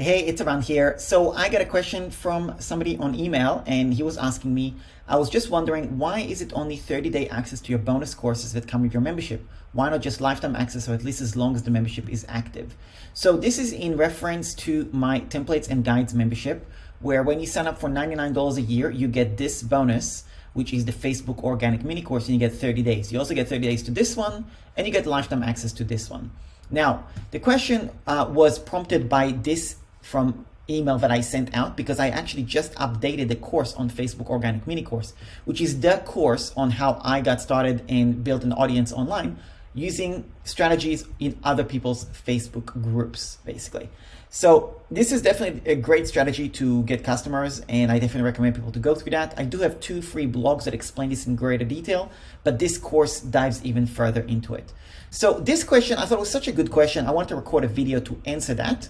Hey, it's around here. So I got a question from somebody on email, and he was asking me, I was just wondering, why is it only 30-day access to your bonus courses that come with your membership? Why not just lifetime access, or at least as long as the membership is active? So this is in reference to my templates and guides membership, where when you sign up for $99 a year, you get this bonus, which is the Facebook organic mini course, and you get 30 days. You also get 30 days to this one, and you get lifetime access to this one. Now, the question was prompted by this from email that I sent out, because I actually just updated the course on Facebook Organic Mini Course, which is the course on how I got started and built an audience online using strategies in other people's Facebook groups, basically. So this is definitely a great strategy to get customers, and I definitely recommend people to go through that. I do have 2 free blogs that explain this in greater detail, but this course dives even further into it. So this question, I thought it was such a good question. I wanted to record a video to answer that.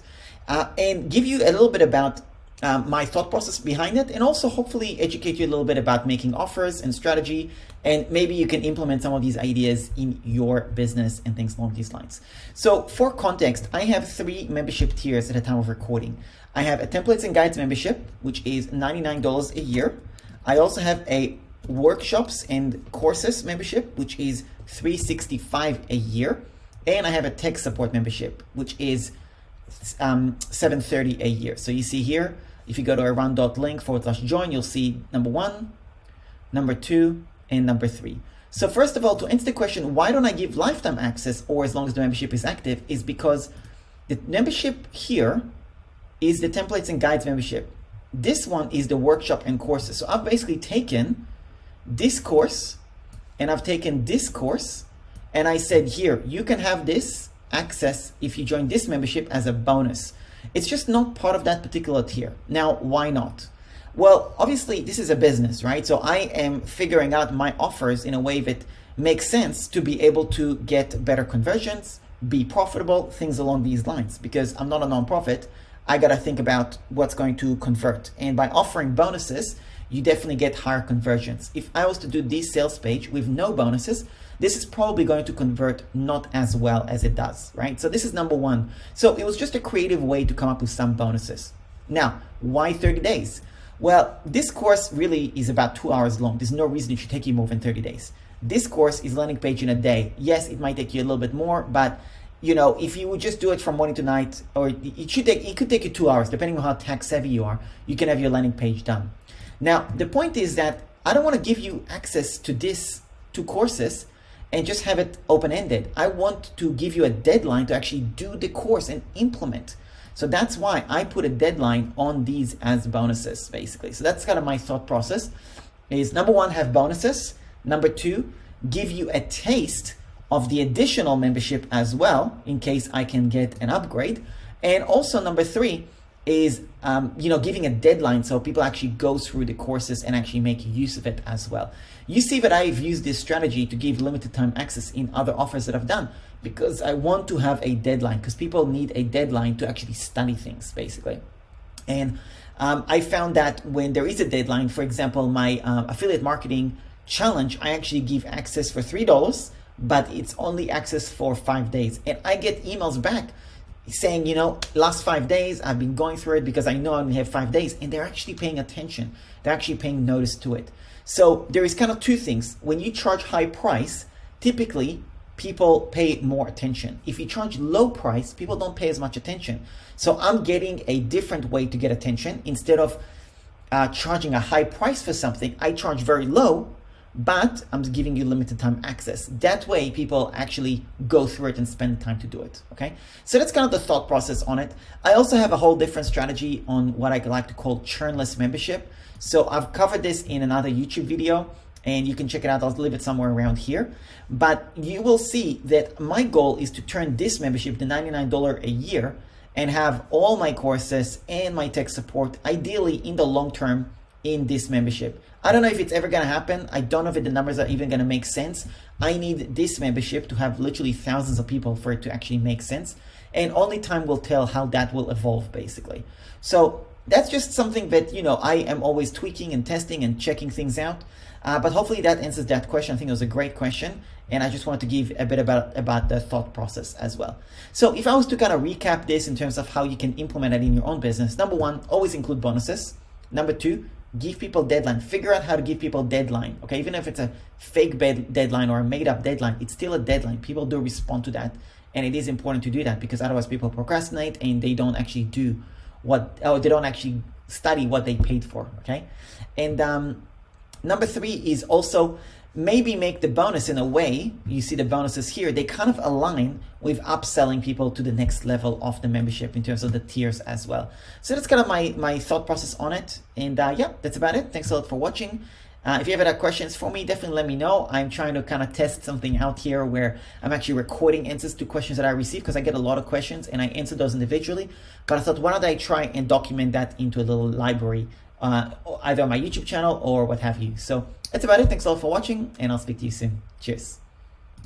And give you a little bit about my thought process behind it, and also hopefully educate you a little bit about making offers and strategy, and maybe you can implement some of these ideas in your business and things along these lines. So for context, I have 3 membership tiers at the time of recording. I have a templates and guides membership, which is $99 a year. I also have a workshops and courses membership, which is $365 a year. And I have a tech support membership, which is $730 a year. So you see here, if you go to around.link/join, you'll see number 1, number 2, and number 3. So first of all, to answer the question, why don't I give lifetime access or as long as the membership is active, is because the membership here is the templates and guides membership. This one is the workshop and courses. So I've basically taken this course and I've taken this course, and I said here, you can have this access if you join this membership as a bonus. It's just not part of that particular tier. Now, why not? Well, obviously this is a business, right? So I am figuring out my offers in a way that makes sense to be able to get better conversions, be profitable, things along these lines. Because I'm not a nonprofit, I gotta think about what's going to convert. And by offering bonuses, you definitely get higher conversions. If I was to do this sales page with no bonuses, this is probably going to convert not as well as it does, right? So this is number 1. So it was just a creative way to come up with some bonuses. Now, why 30 days? Well, this course really is about 2 hours long. There's no reason it should take you more than 30 days. This course is landing page in a day. Yes, it might take you a little bit more, but you know, if you would just do it from morning to night, or it could take you 2 hours, depending on how tech savvy you are, you can have your landing page done. Now, the point is that I don't want to give you access to these 2 courses and just have it open-ended. I want to give you a deadline to actually do the course and implement. So that's why I put a deadline on these as bonuses, basically. So that's kind of my thought process, is number 1, have bonuses. Number 2, give you a taste of the additional membership as well, in case I can get an upgrade. And also number 3 is giving a deadline so people actually go through the courses and actually make use of it as well. You see that I've used this strategy to give limited time access in other offers that I've done, because I want to have a deadline, because people need a deadline to actually study things, basically. And I found that when there is a deadline, for example, my affiliate marketing challenge, I actually give access for $3, but it's only access for 5 days. And I get emails back saying, last 5 days, I've been going through it because I know I only have 5 days, and they're actually paying attention. They're actually paying notice to it. So there is kind of 2 things. When you charge high price, typically people pay more attention. If you charge low price, people don't pay as much attention. So I'm getting a different way to get attention. Instead of charging a high price for something, I charge very low, but I'm giving you limited time access. That way people actually go through it and spend time to do it, okay? So that's kind of the thought process on it. I also have a whole different strategy on what I like to call churnless membership. So I've covered this in another YouTube video, and you can check it out. I'll leave it somewhere around here. But you will see that my goal is to turn this membership to $99 a year and have all my courses and my tech support, ideally in the long term, in this membership. I don't know if it's ever going to happen. I don't know if the numbers are even going to make sense. I need this membership to have literally thousands of people for it to actually make sense. And only time will tell how that will evolve, basically. So that's just something that, I am always tweaking and testing and checking things out. But hopefully that answers that question. I think it was a great question, and I just wanted to give a bit about the thought process as well. So if I was to kind of recap this in terms of how you can implement it in your own business, number one, always include bonuses. Number two, give people deadline. Figure out how to give people deadline. Okay, even if it's a fake deadline or a made up deadline, it's still a deadline. People do respond to that, and it is important to do that, because otherwise people procrastinate and they don't actually they don't actually study what they paid for. Okay, and number three is also maybe make the bonus in a way, you see the bonuses here, they kind of align with upselling people to the next level of the membership in terms of the tiers as well. So that's kind of my thought process on it. And yeah, that's about it. Thanks a lot for watching. If you have other questions for me, definitely let me know. I'm trying to kind of test something out here where I'm actually recording answers to questions that I receive, because I get a lot of questions and I answer those individually. But I thought, why don't I try and document that into a little library, either on my YouTube channel or what have you. So that's about it. Thanks a lot for watching, and I'll speak to you soon. Cheers.